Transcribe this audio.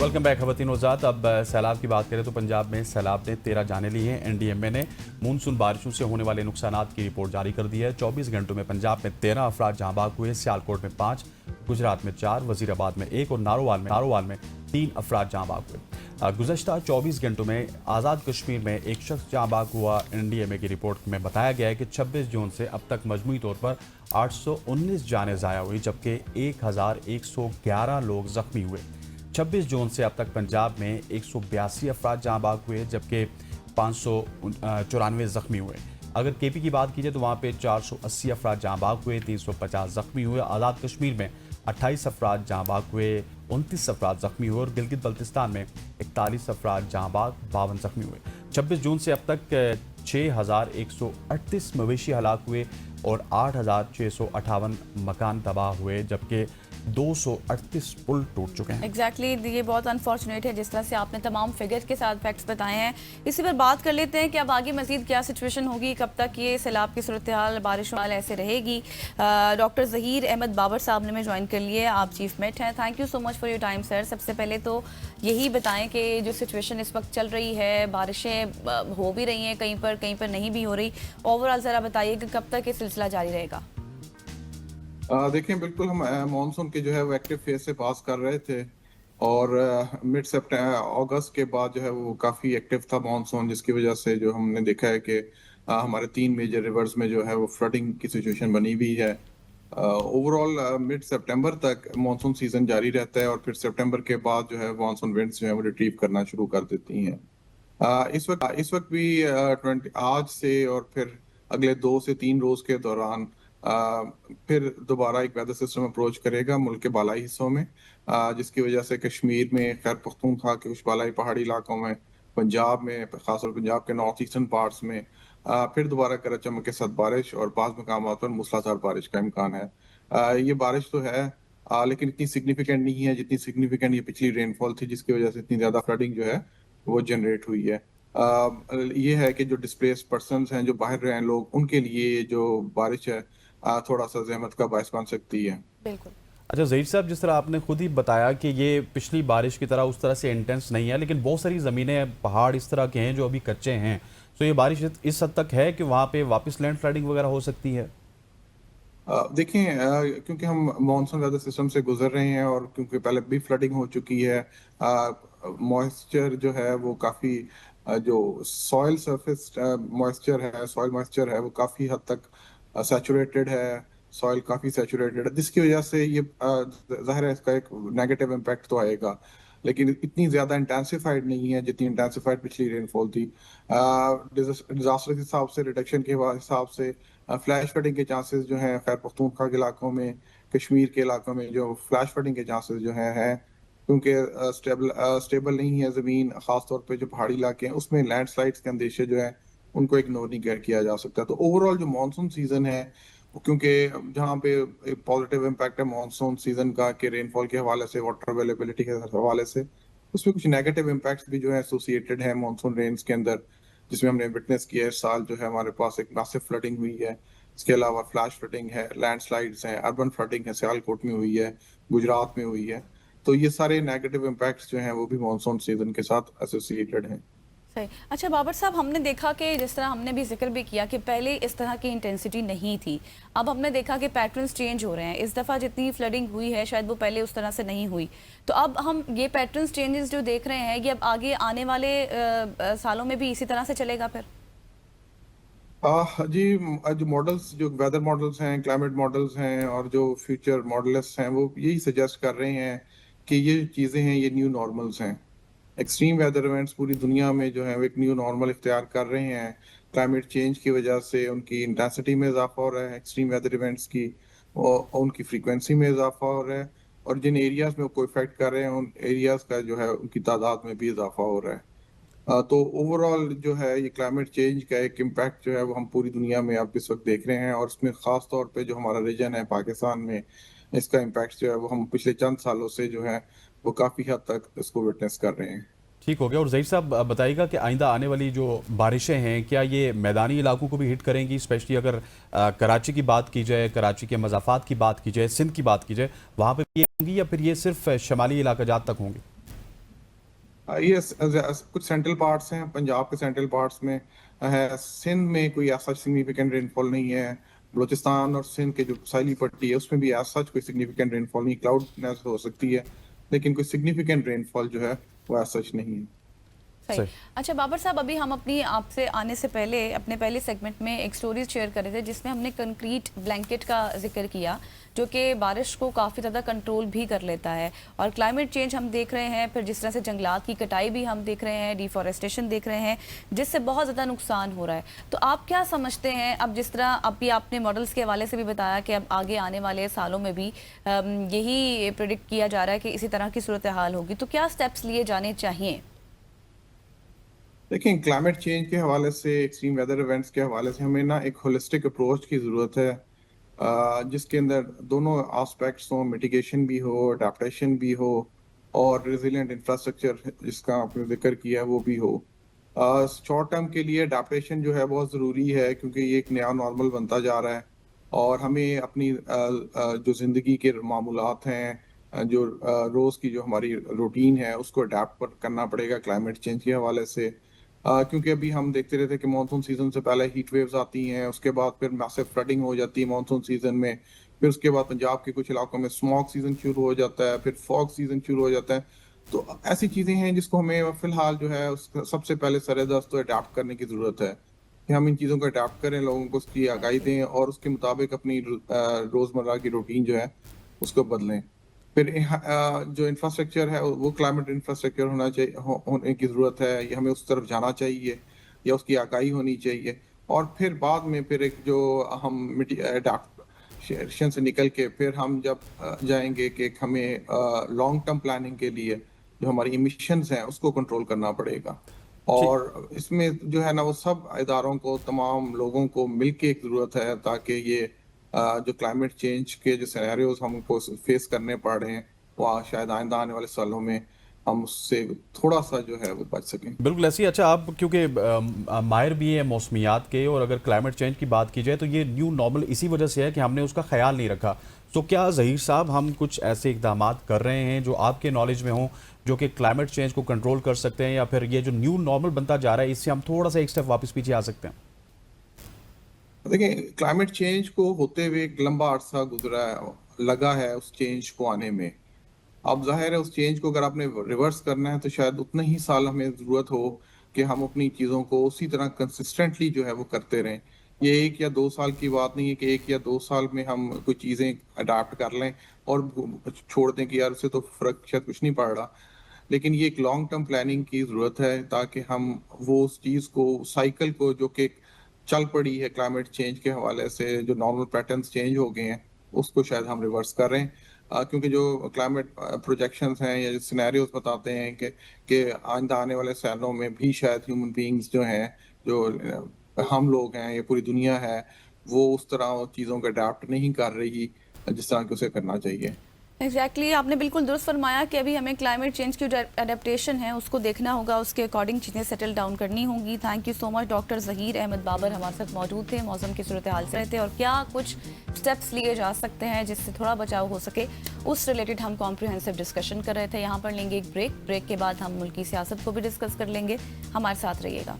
Welcome back खवतीन वज़ात। अब सैलाब की बात करें तो पंजाब में सैलाब ने 13 जानें ली हैं। एनडीएमए ने मानसून बारिशों से होने वाले नुकसानात की रिपोर्ट जारी कर दी है। 24 घंटों में पंजाब में 13 अफराद जहां बाग हुए, सियालकोट में 5, गुजरात में 4, वजीराबाद में 1 और नारोवाल में 3 अफराद जहां बाग हुए। गुज़श्ता 24 घंटों में आज़ाद कश्मीर में एक शख्स जहां बाग हुआ। एनडीएमए की रिपोर्ट में बताया गया है कि 26 जून से अब तक मजमूई तौर पर 819 जानें ज़ाया हुई, जबकि 1111 लोग जख्मी हुए। 26 जून से अब तक पंजाब में 182 अफराद जहां बाग हुए, जबकि 594 जख्मी हुए। अगर केपी की बात की जाए तो वहाँ पे 480 अफराद जहां बाग हुए, 350 जख्मी हुए। आज़ाद कश्मीर में 28 अफराद जहां बाग हुए, 29 अफराद जख्मी हुए और गिलगित बल्तिस्तान में 41 अफराद जहां बाग, 52 जख्मी हुए। 26 जून से अब तक 6138 मवेशी हलाक हुए और 8658 मकान तबाह हुए, जबकि 238 पुल टूट चुके हैं। एग्जैक्टली ये बहुत अनफॉर्चुनेट है जिस तरह से आपने तमाम फिगर्स के साथ फैक्ट्स बताए हैं। इसी पर बात कर लेते हैं कि अब आगे मजीद क्या सिचुएशन होगी, कब तक ये सैलाब की सूरत हाल, बारिशों वाल ऐसे रहेगी। डॉक्टर ज़हीर अहमद बाबर साहब ने में ज्वाइन कर लिए, आप चीफ मेट हैं। Thank you so much for your time sir. सबसे पहले तो यही बताएं कि जो सिचुएशन इस वक्त चल रही है, बारिशें हो भी रही हैं कहीं पर नहीं भी हो रही, ओवरऑल ज़रा बताइए कि कब तक ये सिलसिला जारी रहेगा। देखें, बिल्कुल हम मानसून के जो है वो एक्टिव फेज से पास कर रहे थे और मिड सितंबर अगस्त के बाद जो है वो काफ़ी एक्टिव था मानसून, जिसकी वजह से जो हमने देखा है कि हमारे 3 मेजर रिवर्स में जो है वो फ्लडिंग की सिचुएशन बनी हुई है। ओवरऑल मिड सितंबर तक मानसून सीजन जारी रहता है और फिर सितंबर के बाद जो है मानसून विंड्स जो है वो रिट्रीव करना शुरू कर देती हैं। इस वक्त भी 20 आज से और फिर अगले 2 से 3 रोज के दौरान फिर दोबारा एक वेदर सिस्टम अप्रोच करेगा मुल्क के बालाई हिस्सों में, जिसकी वजह से कश्मीर में, खैर पख्तूनख्वा के कुछ बालाई पहाड़ी इलाकों में, पंजाब में, खासतौर पंजाब के नॉर्थ ईस्टर्न पार्ट्स में फिर दोबारा गरज चमक के साथ बारिश और बाज़ मकामात पर मूसलाधार बारिश का इम्कान है। ये बारिश तो है, लेकिन इतनी सिग्निफिकेंट नहीं है जितनी सिग्निफिकेंट ये पिछली रेनफॉल थी, जिसकी वजह से इतनी ज्यादा फ्लडिंग जो है वो जनरेट हुई है। ये है कि जो डिस्प्लेस पर्सन्स हैं, जो बाहर रहे हैं लोग, उनके लिए जो बारिश है थोड़ा सा जहमत का बायस बन सकती है। बिल्कुल। अच्छा ज़हीर साहब, जिस तरह आपने खुद ही बताया कि ये पिछली बारिश की तरह उस तरह से इंटेंस नहीं है, लेकिन बहुत सारी ज़मीनें, पहाड़ इस तरह के हैं जो अभी कच्चे हैं, तो ये बारिश इस हद तक है कि वहाँ पे वापस लैंड स्लाइडिंग वगैरह हो सकती है। देखें, क्योंकि हम मानसून वेदर सिस्टम से गुजर रहे हैं और क्योंकि पहले भी फ्लडिंग हो चुकी है, मॉइस्चर जो है वो काफ़ी, जो सॉइल सरफेस मॉइस्चर है, सॉइल मॉइस्चर है, वो काफ़ी हद तक सैचुरेटेड है। सॉइल काफ़ी सैचुरेटेड है, जिसकी वजह से ये ज़ाहिर है इसका एक नेगेटिव इम्पैक्ट तो आएगा, लेकिन इतनी ज़्यादा इंटेंसिफाइड नहीं है जितनी इंटेंसिफाइड पिछली रेनफॉल थी। डिजास्टर के हिसाब से, रिडक्शन के हिसाब से फ्लैश फ्लडिंग के चांसेस जो हैं, खैर पख्तूनख्वा के इलाकों में, कश्मीर के इलाकों में जो फ्लैश फ्लडिंग के चांसेस जो हैं, क्योंकि स्टेबल नहीं है ज़मीन, खासतौर पे जो पहाड़ी इलाके हैं उसमें लैंडस्लाइड्स के अंदेशे जो हैं उनको इग्नोर नहीं किया जा सकता। तो ओवरऑल जो मानसून सीजन है, क्योंकि जहाँ पे एक पॉजिटिव इम्पैक्ट है मानसून सीजन का कि रेनफॉल के हवाले से, वाटर अवेलेबिलिटी के हवाले से, उसमें कुछ नेगेटिव इम्पैक्ट्स भी जो है एसोसिएटेड है मानसून रेन्स के अंदर, जिसमें हमने विटनेस किया है इस साल जो है हमारे पास एक मैसिव फ्लडिंग हुई है। इसके अलावा फ्लैश फ्लडिंग है, लैंडस्लाइड्स हैं, अर्बन फ्लडिंग है, सियालकोट में हुई है, गुजरात में हुई है। तो ये सारे नेगेटिव इम्पैक्ट्स जो हैं वो भी मानसून सीजन के साथ एसोसिएटेड हैं। सही। अच्छा बाबर साहब, हमने देखा कि जिस तरह हमने भी जिक्र भी किया कि पहले इस तरह की इंटेंसिटी नहीं थी, अब हमने देखा कि पैटर्न्स चेंज हो रहे हैं। इस दफ़ा जितनी फ्लडिंग हुई है शायद वो पहले उस तरह से नहीं हुई, तो अब हम ये पैटर्न्स चेंजेस जो देख रहे हैं, ये अब आगे आने वाले सालों में भी इसी तरह से चलेगा फिर? जी, जो मॉडल्स, जो वेदर मॉडल्स हैं, क्लाइमेट मॉडल्स हैं और जो फ्यूचर मॉडलिस्ट हैं, वो यही सजेस्ट कर रहे हैं कि ये चीज़ें हैं, ये न्यू नॉर्मल्स हैं। एक्सट्रीम वेदर इवेंट्स पूरी दुनिया में जो है वो एक न्यू नॉर्मल इख्तियार कर रहे हैं। क्लाइमेट चेंज की वजह से उनकी इंटेंसिटी में इजाफा हो रहा है, एक्सट्रीम वेदर इवेंट्स की, और उनकी फ्रीक्वेंसी में इजाफा हो रहा है, और जिन एरियाज में वो को इफेक्ट कर रहे हैं उन एरियाज का जो है उनकी तादाद में भी इजाफा हो रहा है। तो ओवरऑल जो है ये क्लाइमेट चेंज का एक इम्पैक्ट जो है वो हम पूरी दुनिया में अब इस वक्त देख रहे हैं, और उसमें खास तौर पे जो हमारा रीजन है पाकिस्तान में, इसका इम्पैक्ट जो है वो हम पिछले चंद सालों से जो है वो काफ़ी हद तक इसको विटनेस कर रहे हैं। ठीक हो गया। और ज़हीर साहब बताइएगा कि आइंदा आने वाली जो बारिशें हैं, क्या ये मैदानी इलाकों को भी हिट करेंगी, स्पेशली अगर कराची की बात की जाए, कराची के मज़ाफ़ात की बात की जाए, सिंध की बात की जाए, वहाँ पे भी ये होंगी या फिर ये सिर्फ शमाली इलाका जात तक होंगी? ये कुछ सेंट्रल पार्ट्स हैं, पंजाब के सेंट्रल पार्ट्स में है। सिंध में कोई ऐसा सिग्निफिकेंट रेनफॉल नहीं है। बलूचिस्तान और सिंध के जो साइली पट्टी है उसमें भी ऐसा कोई सिग्निफिकेंट रेनफॉल नहीं, क्लाउडनेस हो सकती है लेकिन कोई सिग्निफिकेंट रेनफॉल जो है वो ऐसा नहीं है। सही। सही। अच्छा बाबर साहब, अभी हम अपनी आपसे आने से पहले अपने पहले सेगमेंट में एक स्टोरी शेयर कर रहे थे जिसमें हमने कंक्रीट ब्लैंकेट का जिक्र किया जो कि बारिश को काफ़ी ज़्यादा कंट्रोल भी कर लेता है। और क्लाइमेट चेंज हम देख रहे हैं, फिर जिस तरह से जंगलात की कटाई भी हम देख रहे हैं, डिफॉरेस्टेशन देख रहे हैं, जिससे बहुत ज़्यादा नुकसान हो रहा है। तो आप क्या समझते हैं, अब जिस तरह अभी आपने मॉडल्स के हवाले से भी बताया कि अब आगे आने वाले सालों में भी यही प्रिडिक्ट किया जा रहा है कि इसी तरह की सूरत हाल होगी, तो क्या स्टेप्स लिए जाने चाहिए? देखिए, क्लाइमेट चेंज के हवाले से, एक्सट्रीम वेदर इवेंट्स के हवाले से हमें ना एक होलिस्टिक अप्रोच की ज़रूरत है, जिसके अंदर दोनों एस्पेक्ट्स हो, मिटिगेशन भी हो, अडेप्टेशन भी हो और रेजिलिएंट इंफ्रास्ट्रक्चर जिसका आपने जिक्र किया वो भी हो। शॉर्ट टर्म के लिए अडेप्टेशन जो है बहुत ज़रूरी है क्योंकि ये एक नया नॉर्मल बनता जा रहा है और हमें अपनी जो ज़िंदगी के मामूलात हैं, जो रोज़ की जो हमारी रूटीन है उसको अडेप्ट करना पड़ेगा क्लाइमेट चेंज के हवाले से। क्योंकि अभी हम देखते रहते हैं कि मानसून सीजन से पहले हीट वेव्स आती हैं, उसके बाद फिर मैसिव फ्लडिंग हो जाती है मानसून सीजन में, फिर उसके बाद पंजाब के कुछ इलाकों में स्मॉग सीजन शुरू हो जाता है, फिर फॉग सीजन शुरू हो जाता है। तो ऐसी चीजें हैं जिसको हमें फिलहाल जो है उसका सबसे पहले सरेदस्त तो अडेप्ट करने की जरूरत है कि हम इन चीजों को अडेप्ट करें, लोगों को उसकी आगाही दें और उसके मुताबिक अपनी रोजमर्रा की रूटीन जो है उसको बदलें। फिर जो इंफ्रास्ट्रक्चर है वो क्लाइमेट इंफ्रास्ट्रक्चर होना चाहिए, होने की ज़रूरत है, ये हमें उस तरफ जाना चाहिए या उसकी आगाही होनी चाहिए। और फिर बाद में फिर एक जो हम अडेप्टेशन से निकल के फिर हम जब जाएंगे कि हमें लॉन्ग टर्म प्लानिंग के लिए जो हमारी इमिशंस हैं उसको कंट्रोल करना पड़ेगा। ठीक। और इसमें जो है ना वो सब इदारों को, तमाम लोगों को मिलके एक ज़रूरत है ताकि ये जो क्लाइमेट चेंज के जो सिनेरियोज हमको फेस करने पड़ रहे हैं वो शायद आइंदा आने वाले सालों में हम उससे थोड़ा सा जो है वो बच सकें। बिल्कुल ऐसी। अच्छा, आप क्योंकि माहिर भी हैं मौसमियात के, और अगर क्लाइमेट चेंज की बात की जाए तो ये न्यू नॉर्मल इसी वजह से है कि हमने उसका ख्याल नहीं रखा। तो क्या ज़हीर साहब हम कुछ ऐसे इकदाम कर रहे हैं जो आपके नॉलेज में हों जो कि क्लाइमेट चेंज को कंट्रोल कर सकते हैं, या फिर ये जो न्यू नॉर्मल बनता जा रहा है इससे हम थोड़ा सा एक स्टेप वापस पीछे आ सकते हैं? देखिए, क्लाइमेट चेंज को होते हुए एक लंबा अरसा गुजरा है, लगा है उस चेंज को आने में। अब ज़ाहिर है उस चेंज को अगर आपने रिवर्स करना है तो शायद उतने ही साल हमें ज़रूरत हो कि हम अपनी चीज़ों को उसी तरह कंसिस्टेंटली जो है वो करते रहें। ये 1 या 2 साल की बात नहीं है कि 1 या 2 साल में हम कुछ चीज़ें अडॉप्ट कर लें और छोड़ दें कि यार उससे तो फ़र्क शायद कुछ नहीं पड़ रहा। लेकिन ये एक लॉन्ग टर्म प्लानिंग की ज़रूरत है ताकि हम वो उस चीज़ को, साइकिल को जो कि चल पड़ी है क्लाइमेट चेंज के हवाले से, जो नॉर्मल पैटर्न्स चेंज हो गए हैं, उसको शायद हम रिवर्स कर रहे हैं। क्योंकि जो क्लाइमेट प्रोजेक्शंस हैं या जो सिनेरियोज बताते हैं कि आइंदा आने वाले सालों में भी शायद ह्यूमन बीइंग्स जो हैं, जो हम लोग हैं, ये पूरी दुनिया है, वो उस तरह चीज़ों को अडॉप्ट नहीं कर रही जिस तरह कि उसे करना चाहिए। एग्जैक्टली आपने बिल्कुल दुरुस्त फरमाया कि अभी हमें क्लाइमेट चेंज की जो अडेप्टेशन है उसको देखना होगा, उसके अकॉर्डिंग चीज़ें सेटल डाउन करनी होंगी। Thank you so much. Doctor Zaheer Ahmed Babar हमारे साथ मौजूद थे, मौसम की सूरत हाल से रहते और क्या कुछ स्टेप्स लिए जा सकते हैं जिससे थोड़ा बचाव हो सके, उस रिलेटेड हम कॉम्प्रिहेंसिव डिस्कशन कर रहे थे। यहाँ पर लेंगे एक ब्रेक के बाद हम मुल्की सियासत को भी डिस्कस कर लेंगे। हमारे साथ रहिएगा।